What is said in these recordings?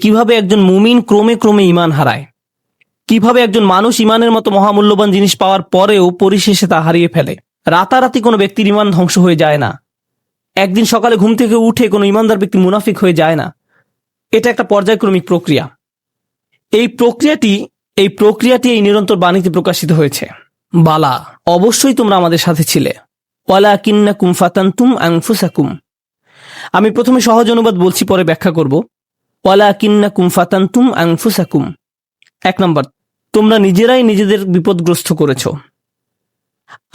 কিভাবে একজন মুমিন ক্রমে ক্রমে ঈমান হারায়, কিভাবে একজন মানুষ ঈমানের মতো মহামূল্যবান জিনিস পাওয়ার পরেও পরিশেষে তা হারিয়ে ফেলে। রাতারাতি কোনো ব্যক্তির ঈমান ধ্বংস হয়ে যায় না। একদিন সকালে ঘুম থেকে উঠে কোনো ঈমানদার ব্যক্তি মুনাফিক হয়ে যায় না। এটা একটা পর্যায়ক্রমিক প্রক্রিয়া। এই প্রক্রিয়াটি এই নিরন্তর বাণীতে প্রকাশিত হয়েছে, বালা, অবশ্যই তোমরা আমাদের সাথে ছিলে, ওয়ালাকিন্নাকুম ফাতানতুম আনফুসাকুম। আমি প্রথমে সহজ অনুবাদ বলছি, পরে ব্যাখ্যা করব। ওয়ালাকিন্নাকুম ফাতানতুম আনফুসাকুম। 1 নম্বর, তোমরা নিজেরাই নিজেদের বিপদগ্রস্ত করেছ।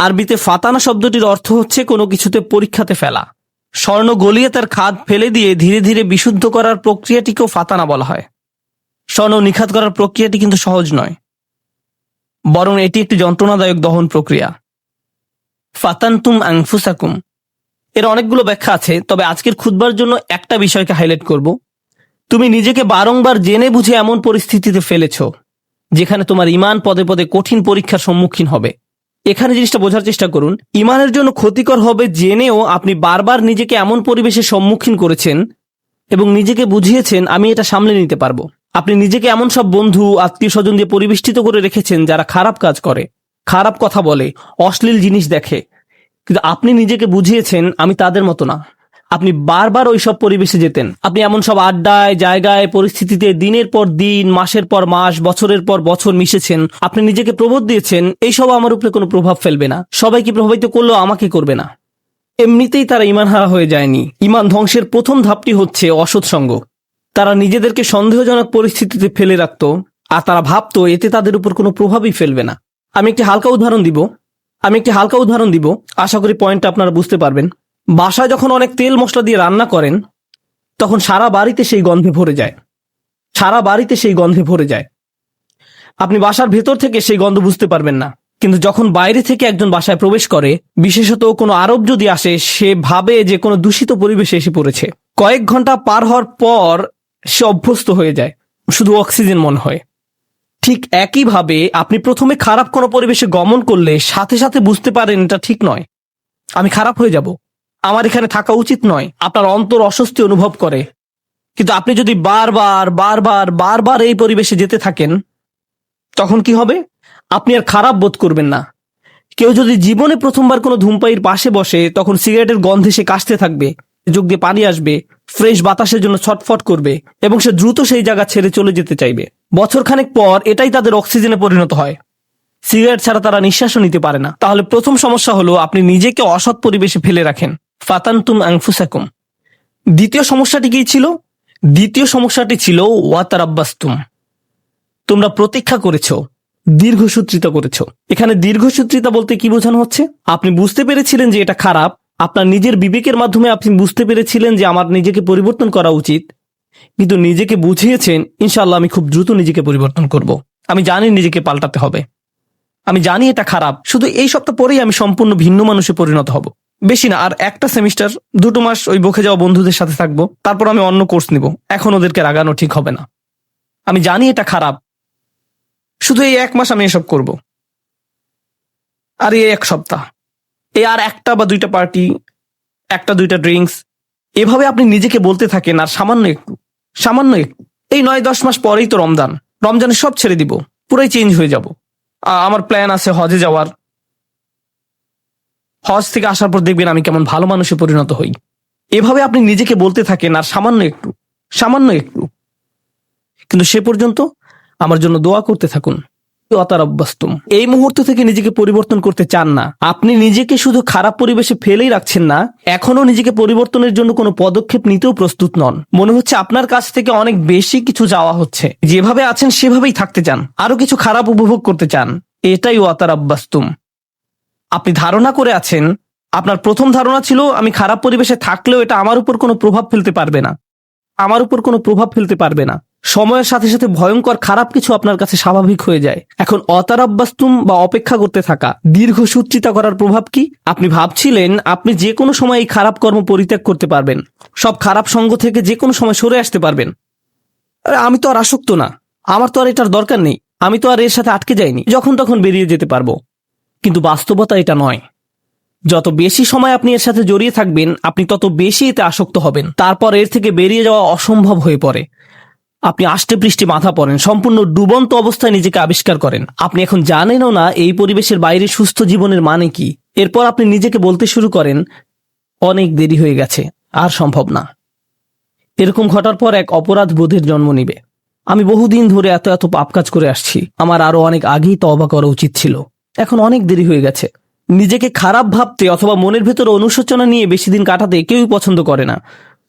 আরবিতে ফাতানা শব্দটির অর্থ হচ্ছে কোনো কিছুতে পরীক্ষাতে ফেলা। স্বর্ণ গলিয়ে তার খাদ ফেলে দিয়ে ধীরে ধীরে বিশুদ্ধ করার প্রক্রিয়াটিকেও ফাতানা বলা হয়। স্বর্ণ নিখাত করার প্রক্রিয়াটি কিন্তু সহজ নয়, বরং এটি একটি যন্ত্রণাদায়ক দহন প্রক্রিয়া। ফাতানতুম আনফুসাকুম এর অনেকগুলো ব্যাখ্যা আছে, তবে আজকের খুতবার জন্য একটা বিষয়কে হাইলাইট করব। তুমি নিজেকে বারংবার জেনে বুঝে এমন পরিস্থিতিতে ফেলেছ যেখানে তোমার ঈমান পদে পদে কঠিন পরীক্ষার সম্মুখীন হবে। এখানে জিনিসটা বোঝার চেষ্টা করুন, ঈমানের জন্য ক্ষতিকর হবে জেনেও আপনি বারবার নিজেকে এমন পরিবেশের সম্মুখীন করেছেন এবং নিজেকে বুঝিয়েছেন আমি এটা সামলে নিতে পারবো। আপনি নিজেকে এমন সব বন্ধু আত্মীয় স্বজন দিয়ে পরিবেষ্টিত করে রেখেছেন যারা খারাপ কাজ করে, খারাপ কথা বলে, অশ্লীল জিনিস দেখে, কিন্তু আপনি নিজেকে বুঝিয়েছেন আমি তাদের মতো না। আপনি বারবার ওই সব পরিবেশে যেতেন, আপনি এমন সব আড্ডায়, জায়গায়, পরিস্থিতিতে দিনের পর দিন, মাসের পর মাস, বছরের পর বছর মিশেছেন। আপনি নিজেকে প্রবোধ দিয়েছেন এইসব আমার উপরে কোনো প্রভাব ফেলবে না, সবাইকে প্রভাবিত করলেও আমাকে করবে না। এমনিতেই তারা ঈমান হারা হয়ে যায়নি। ঈমান ধ্বংসের প্রথম ধাপটি হচ্ছে অসৎসঙ্গ। তারা নিজেদেরকে সন্দেহজনক পরিস্থিতিতে ফেলে রাখত, আর তারা ভাবতো এতে তাদের উপর কোনো প্রভাবই ফেলবে না। আমি একটি হালকা উদাহরণ দিব, আশা করি পয়েন্টটা আপনারা বুঝতে পারবেন। বাসায় যখন অনেক তেল মশলা দিয়ে রান্না করেন, তখন সারা বাড়িতে সেই গন্ধে ভরে যায়। আপনি বাসার ভেতর থেকে সেই গন্ধ বুঝতে পারবেন না, কিন্তু যখন বাইরে থেকে একজন বাসায় প্রবেশ করে, বিশেষত কোনো আরব যদি আসে, সে ভাবে যে কোনো দূষিত পরিবেশে এসে পড়েছে। কয়েক ঘন্টা পার হওয়ার পর সে অভ্যস্ত হয়ে যায়, শুধু অক্সিজেন মনে হয়। ঠিক একইভাবে আপনি প্রথমে খারাপ কোনো পরিবেশে গমন করলে সাথে সাথে বুঝতে পারেন এটা ঠিক নয়, আমি খারাপ হয়ে যাব, আমার এখানে থাকা উচিত নয়। আপনার অন্তর অস্বস্তি অনুভব করে। কিন্তু আপনি যদি বারবার এই পরিবেশে যেতে থাকেন, তখন কি হবে? আপনি আর খারাপ বোধ করবেন না। কেউ যদি জীবনে প্রথমবার কোনো ধূমপায়ীর পাশে বসে, তখন সিগারেটের গন্ধে সে কাশতে থাকবে, চোখ দিয়ে পানি আসবে, ফ্রেশ বাতাসের জন্য ছটফট করবে এবং সে দ্রুত সেই জায়গা ছেড়ে চলে যেতে চাইবে। বছরখানেক পর এটাই তাদের অক্সিজেনে পরিণত হয়। সিগারেট ছাড়া তারা নিঃশ্বাসও নিতে পারে না। তাহলে প্রথম সমস্যা হলো আপনি নিজেকে অসৎ পরিবেশে ফেলে রাখেন। ফাতানতুম আনফুসাকুম। দ্বিতীয় সমস্যাটি ছিল ওয়াতারাব্বাসতুম। তোমরা প্রতীক্ষা করেছো, দীর্ঘসূত্রিতা করেছো। এখানে দীর্ঘসূত্রিতা বলতে কি বোঝানো হচ্ছে? আপনি বুঝতে পেরেছিলেন যে এটা খারাপ, আপনার নিজের বিবেকের মাধ্যমে আপনি বুঝতে পেরেছিলেন যে আমার নিজেকে পরিবর্তন করা উচিত, কিন্তু নিজেকে বুঝিয়েছেন ইনশাআল্লাহ আমি খুব দ্রুত নিজেকে পরিবর্তন করব, আমি জানি নিজেকে পাল্টাতে হবে, আমি জানি এটা খারাপ, শুধু এই সপ্তাহ পরেই আমি সম্পূর্ণ ভিন্ন মানুষে পরিণত হব। বেশি না, আর একটা সেমিস্টার 2 মাস ওই বকে যাওয়া বন্ধুদের সাথে থাকবো, তারপর আমি অন্য কোর্স নিব। এখন ওদেরকে রাগানো ঠিক হবে না, আমি জানি এটা খারাপ, শুধু এই 1 মাস আমি এসব করব। আর এই 1 সপ্তাহ, এই আর 1টা বা 2টা পার্টি, 1টা 2টা ড্রিঙ্কস, এভাবে আপনি নিজেকে বলতে থাকেন। আর সামান্য একটু এই 9-10 মাস পরেই তো রমজানে সব ছেড়ে দিব, পুরাই চেঞ্জ হয়ে যাব। আমার প্ল্যান আছে হজে যাওয়ার, হজ থেকে আসার পর দেখবেন আমি কেমন ভালো মানুষে পরিণত হই। এভাবে আপনি নিজেকে বলতে থাকেন, আর সামান্য একটু, কিন্তু সে পর্যন্ত আমার জন্য দোয়া করতে থাকুন। এই মুহূর্ত থেকে নিজেকে পরিবর্তন করতে চান না, আপনি নিজেকে শুধু খারাপ পরিবেশে ফেলেই রাখছেন না, এখনো নিজেকে পরিবর্তনের জন্য কোনো পদক্ষেপ নিতেও প্রস্তুত নন। মনে হচ্ছে আপনার কাছ থেকে অনেক বেশি কিছু চাওয়া হচ্ছে। যেভাবে আছেন সেভাবেই থাকতে চান, আরো কিছু খারাপ উপভোগ করতে চান। এটাই ওয়াতারাব্বাসতুম। আপনি ধারণা করে আছেন, আপনার প্রথম ধারণা ছিল আমি খারাপ পরিবেশে থাকলেও এটা আমার উপর কোনো প্রভাব ফেলতে পারবে না। সময়ের সাথে সাথে ভয়ঙ্কর খারাপ কিছু আপনার কাছে স্বাভাবিক হয়ে যায়। এখন অতারাব্বাস্তুম বা অপেক্ষা করতে থাকা, দীর্ঘসূত্রিতা করার প্রভাব কি? আপনি ভাবছিলেন আপনি যে কোনো সময় এই খারাপ কর্ম পরিত্যাগ করতে পারবেন, সব খারাপ সঙ্গ থেকে যে কোনো সময় সরে আসতে পারবেন। আমি তো আর আসক্ত না, আমার তো আর এটার দরকার নেই, আমি তো আর এর সাথে আটকে যাইনি, যখন তখন বেরিয়ে যেতে পারবো। কিন্তু বাস্তবতা এটা নয়। যত বেশি সময় আপনি এর সাথে জড়িয়ে থাকবেন, আপনি তত বেশি এতে আসক্ত হবেন। তারপর এর থেকে বেরিয়ে যাওয়া অসম্ভব হয়ে পড়ে। আপনি আষ্টে পৃষ্ঠে মাথা পড়েন, সম্পূর্ণ ডুবন্ত অবস্থায় নিজেকে আবিষ্কার করেন। আপনি এখন জানেনও না এই পরিবেশের বাইরে সুস্থ জীবনের মানে কি। এরপর আপনি নিজেকে বলতে শুরু করেন, অনেক দেরি হয়ে গেছে, আর সম্ভব না। এরকম ঘটার পর এক অপরাধ বোধের জন্ম নিবে। আমি বহুদিন ধরে এত এত পাপ কাজ করে আসছি, আমার আরো অনেক আগেই তওবা করা উচিত ছিল, এখন অনেক দেরি হয়ে গেছে। নিজেকে খারাপ ভাবতে অথবা মনের ভেতরে অনুশোচনা নিয়ে বেশি দিন কাটাতে কেউই পছন্দ করে না।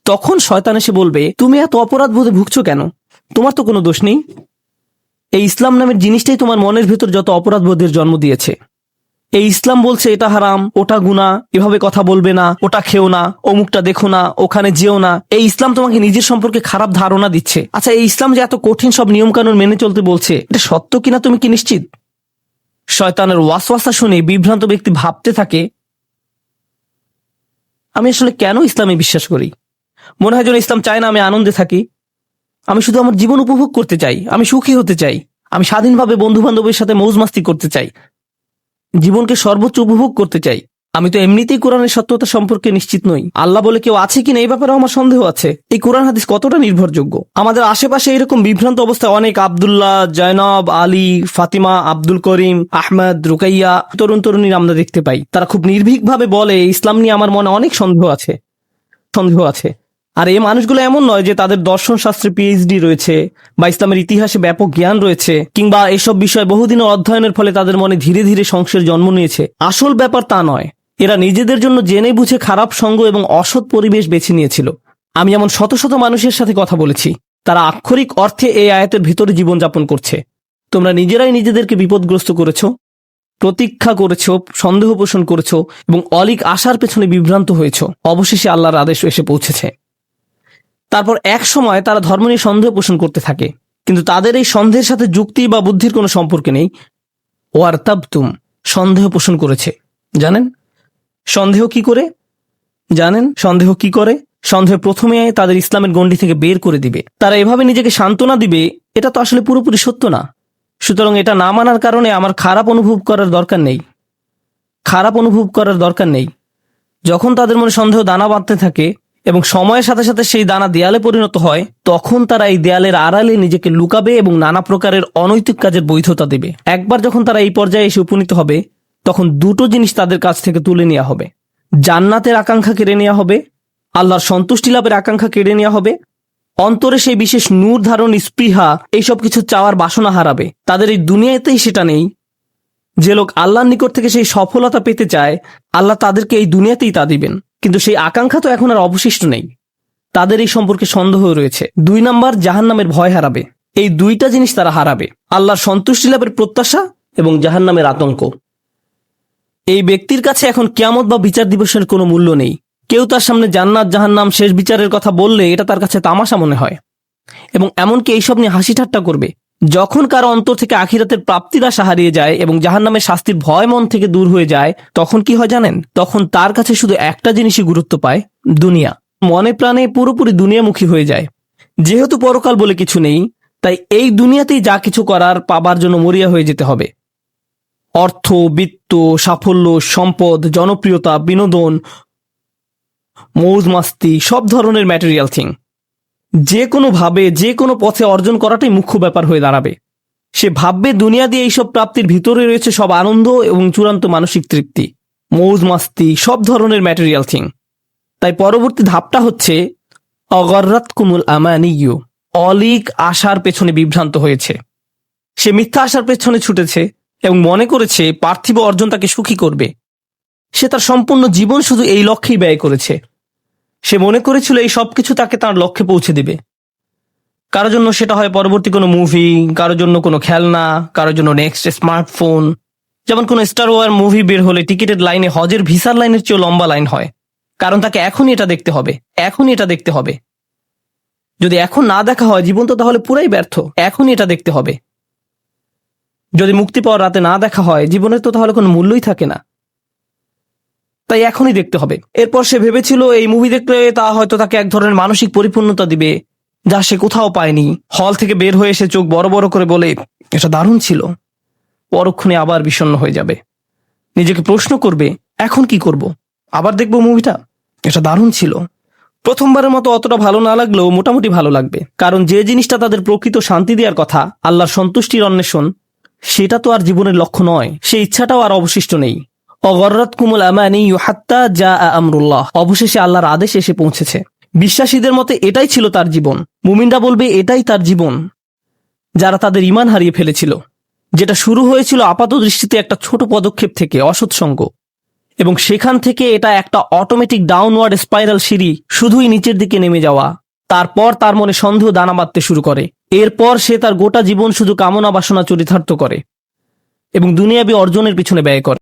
তখন শয়তান এসে বলবে, তুমি এত অপরাধ বোধে ভুগছো কেন? তোমার তো কোনো দোষ নেই। এই ইসলাম নামের জিনিসটাই তোমার মনের ভেতর যত অপরাধ বোধের জন্ম দিয়েছে। এই ইসলাম বলছে এটা হারাম, ওটা গুনাহ, এভাবে কথা বলবে না, ওটা খেও না, অমুকটা দেখো না, ওখানে যেও না। এই ইসলাম তোমাকে নিজের সম্পর্কে খারাপ ধারণা দিচ্ছে। আচ্ছা, এই ইসলাম যে এত কঠিন সব নিয়ম কানুন মেনে চলতে বলছে, এটা সত্য কিনা তুমি কি নিশ্চিত? শয়তানের ওয়াসওয়াসা শুনে বিভ্রান্ত ব্যক্তি ভাবতে থাকে, আমি আসলে কেন ইসলামে বিশ্বাস করি? মনে হয় যেন ইসলাম চায় না আমি আনন্দে থাকি। আমি শুধু আমার জীবন উপভোগ করতে চাই, আমি সুখী হতে চাই, আমি স্বাধীনভাবে বন্ধু বান্ধবের সাথে মৌজ মাস্তি করতে চাই, জীবনকে সর্বোচ্চ উপভোগ করতে চাই। আমি তো এমনিতেই কোরআনের সত্যতা সম্পর্কে নিশ্চিত নই। আল্লাহ বলে কেউ আছে কিনা এই ব্যাপারে আমার সন্দেহ আছে। এই কোরআন হাদিস কতটা নির্ভরযোগ্য? আমাদের আশেপাশে এরকম বিভ্রান্ত অবস্থায় অনেক আব্দুল্লাহ, জয়নব, আলী, ফাতিমা, আব্দুল করিম, আহমদ, রুকাইয়া তরুণ তরুণীর আমরা দেখতে পাই। তারা খুব নির্ভীকভাবে বলে, ইসলাম নিয়ে আমার মনে অনেক সন্দেহ আছে। আর এই মানুষগুলো এমন নয় যে তাদের দর্শন শাস্ত্রে পিএইচডি রয়েছে বা ইসলামের ইতিহাসে ব্যাপক জ্ঞান রয়েছে, কিংবা এসব বিষয়ে বহুদিনের অধ্যয়নের ফলে তাদের মনে ধীরে ধীরে সংশয়ের জন্ম নিয়েছে। আসল ব্যাপার তা নয়। এরা নিজেদের জন্য জেনে বুঝে খারাপ সঙ্গ এবং অসৎ পরিবেশ বেছে নিয়েছিল। আমি এমন শত শত মানুষের সাথে কথা বলেছি, তারা আক্ষরিক অর্থে এই আয়াতের ভিতরে জীবনযাপন করছে। তোমরা নিজেরাই নিজেদেরকে বিপদগ্রস্ত করেছো, প্রতীক্ষা করেছো, সন্দেহ পোষণ করেছো এবং অলিক আশার পেছনে বিভ্রান্ত হয়েছো। অবশেষে আল্লাহর আদেশ এসে পৌঁছেছে। তারপর এক সময় তারা ধর্ম নিয়ে সন্দেহ পোষণ করতে থাকে, কিন্তু তাদের এই সন্দেহের সাথে যুক্তি বা বুদ্ধির কোনো সম্পর্ক নেই। ওয়ারতাবতুম, সন্দেহ পোষণ করেছে। জানেন সন্দেহ কি করে? সন্দেহ প্রথমে তাদের ইসলামের গণ্ডি থেকে বের করে দিবে। তারা এভাবে নিজেকে সান্ত্বনা দিবে, এটা তো আসলে পুরোপুরি সত্য না, সুতরাং এটা না মানার কারণে আমার খারাপ অনুভব করার দরকার নেই। যখন তাদের মনে সন্দেহ দানা বাঁধতে থাকে এবং সময়ের সাথে সাথে সেই দানা দেয়ালে পরিণত হয়, তখন তারা এই দেয়ালের আড়ালে নিজেকে লুকাবে এবং নানা প্রকারের অনৈতিক কাজের বৈধতা দেবে। একবার যখন তারা এই পর্যায়ে এসে উপনীত হবে, তখন দুটো জিনিস তাদের কাছ থেকে তুলে নেওয়া হবে। জান্নাতের আকাঙ্ক্ষা কেড়ে নেওয়া হবে, আল্লাহর সন্তুষ্টি লাভের আকাঙ্ক্ষা কেড়ে নেওয়া হবে। অন্তরে সেই বিশেষ নূর ধারণ, স্পৃহা, এইসব কিছু চাওয়ার বাসনা হারাবে। তাদের এই দুনিয়াতেই সেটা নেই। যে লোক আল্লাহর নিকট থেকে সেই সফলতা পেতে চায়, আল্লাহ তাদেরকে এই দুনিয়াতেই তা দিবেন, কিন্তু সেই আকাঙ্ক্ষা তো এখন আর অবশিষ্ট নেই। তাদের এই সম্পর্কে সন্দেহ রয়েছে। 2 নাম্বার, জাহান্নামের ভয় হারাবে। এই দুইটা জিনিস তারা হারাবে, আল্লাহর সন্তুষ্টি লাভের প্রত্যাশা এবং জাহান্নামের আতঙ্ক। এই ব্যক্তির কাছে এখন কিয়ামত বা বিচার দিবসের কোনো মূল্য নেই। কেউ তার সামনে জান্নাত, জাহান্নাম, শেষ বিচারের কথা বললে এটা তার কাছে তামাশা মনে হয়, এবং এমনকি এইসব নিয়ে হাসি ঠাট্টা করবে। যখন কারো অন্তর থেকে আখিরাতের প্রাপ্তির আশা হারিয়ে যায় এবং জাহান্নামের শাস্তির ভয় মন থেকে দূর হয়ে যায়, তখন কি হয় জানেন? তখন তার কাছে শুধু একটা জিনিসই গুরুত্ব পায়, দুনিয়া। মনে প্রাণে পুরোপুরি দুনিয়ামুখী হয়ে যায়। যেহেতু পরকাল বলে কিছু নেই, তাই এই দুনিয়াতেই যা কিছু করার পাবার জন্য মরিয়া হয়ে যেতে হবে। অর্থ, বিত্ত, সাফল্য, সম্পদ, জনপ্রিয়তা, বিনোদন, মৌজ মাস্তি, সব ধরনের ম্যাটেরিয়াল থিং যে কোনো ভাবে যে কোনো পথে অর্জন করাটাই মুখ্য ব্যাপার হয়ে দাঁড়াবে। সে ভাববে দুনিয়া দিয়ে এইসব প্রাপ্তির ভিতরে রয়েছে সব আনন্দ এবং চূড়ান্ত মানসিক তৃপ্তি, মৌজ মাস্তি, সব ধরনের ম্যাটেরিয়াল থিং। তাই পরবর্তী ধাপটা হচ্ছে অগররাতকুমুল আমানিয়্যু, অলিক আশার পেছনে বিভ্রান্ত হয়েছে। সে মিথ্যা আশার পেছনে ছুটেছে এবং মনে করেছে পার্থিব অর্জন তাকে সুখী করবে। সে তার সম্পূর্ণ জীবন শুধু এই লক্ষ্যেই ব্যয় করেছে। সে মনে করেছিল এই সবকিছু তাকে তার লক্ষ্যে পৌঁছে দেবে। কারো জন্য সেটা হয় পরবর্তী কোনো মুভি, কারোর জন্য কোনো খেলনা, কারোর জন্য নেক্সট স্মার্টফোন। যেমন কোনো স্টার ওয়ার মুভি বের হলে টিকিটের লাইনে হজের ভিসার লাইনের চেয়েও লম্বা লাইন হয়, কারণ তাকে এখনই এটা দেখতে হবে। যদি এখন না দেখা হয়, জীবন তো তাহলে পুরাই ব্যর্থ। এখনই এটা দেখতে হবে। যদি মুক্তি পাওয়ার রাতে না দেখা হয়, জীবনের তো তাহলে কোনো মূল্যই থাকে না। তাই এখনই দেখতে হবে। এরপর সে ভেবেছিল এই মুভি দেখলে তা হয়তো তাকে এক ধরনের মানসিক পরিপূর্ণতা দিবে, যা সে কোথাও পায়নি। হল থেকে বের হয়ে এসে চোখ বড় বড় করে বলে, এটা দারুণ ছিল। পরক্ষণে আবার বিষণ্ণ হয়ে যাবে। নিজেকে প্রশ্ন করবে, এখন কি করব? আবার দেখবো মুভিটা? এটা দারুণ ছিল। প্রথমবারের মতো অতটা ভালো না লাগলেও মোটামুটি ভালো লাগবে, কারণ যে জিনিসটা তাদের প্রকৃত শান্তি দেওয়ার কথা, আল্লাহর সন্তুষ্টির অন্বেষণ, সেটা তো আর জীবনের লক্ষ্য নয়, সেই ইচ্ছাটাও আর অবশিষ্ট নেই। অগররাতকুমুল আমানিয়্যু হাত্তা জাআ আমরুল্লাহ, অবশেষে আল্লাহর আদেশ এসে পৌঁছেছে। বিশ্বাসীদের মতে এটাই ছিল তার জীবন। মুমিনরা বলবে এটাই তার জীবন, যারা তাদের ঈমান হারিয়ে ফেলেছিল, যেটা শুরু হয়েছিল আপাত দৃষ্টিতে একটা ছোট পদক্ষেপ থেকে, অসৎসঙ্গ, এবং সেখান থেকে এটা একটা অটোমেটিক ডাউনওয়ার্ড স্পাইরাল সিঁড়ি, শুধুই নিচের দিকে নেমে যাওয়া। তারপর তার মনে সন্দেহ দানা বাঁধতে শুরু করে। এরপর সে তার গোটা জীবন শুধু কামনা বাসনা চরিতার্থ করে এবং দুনিয়াবী অর্জনের পিছনে ব্যয় করে।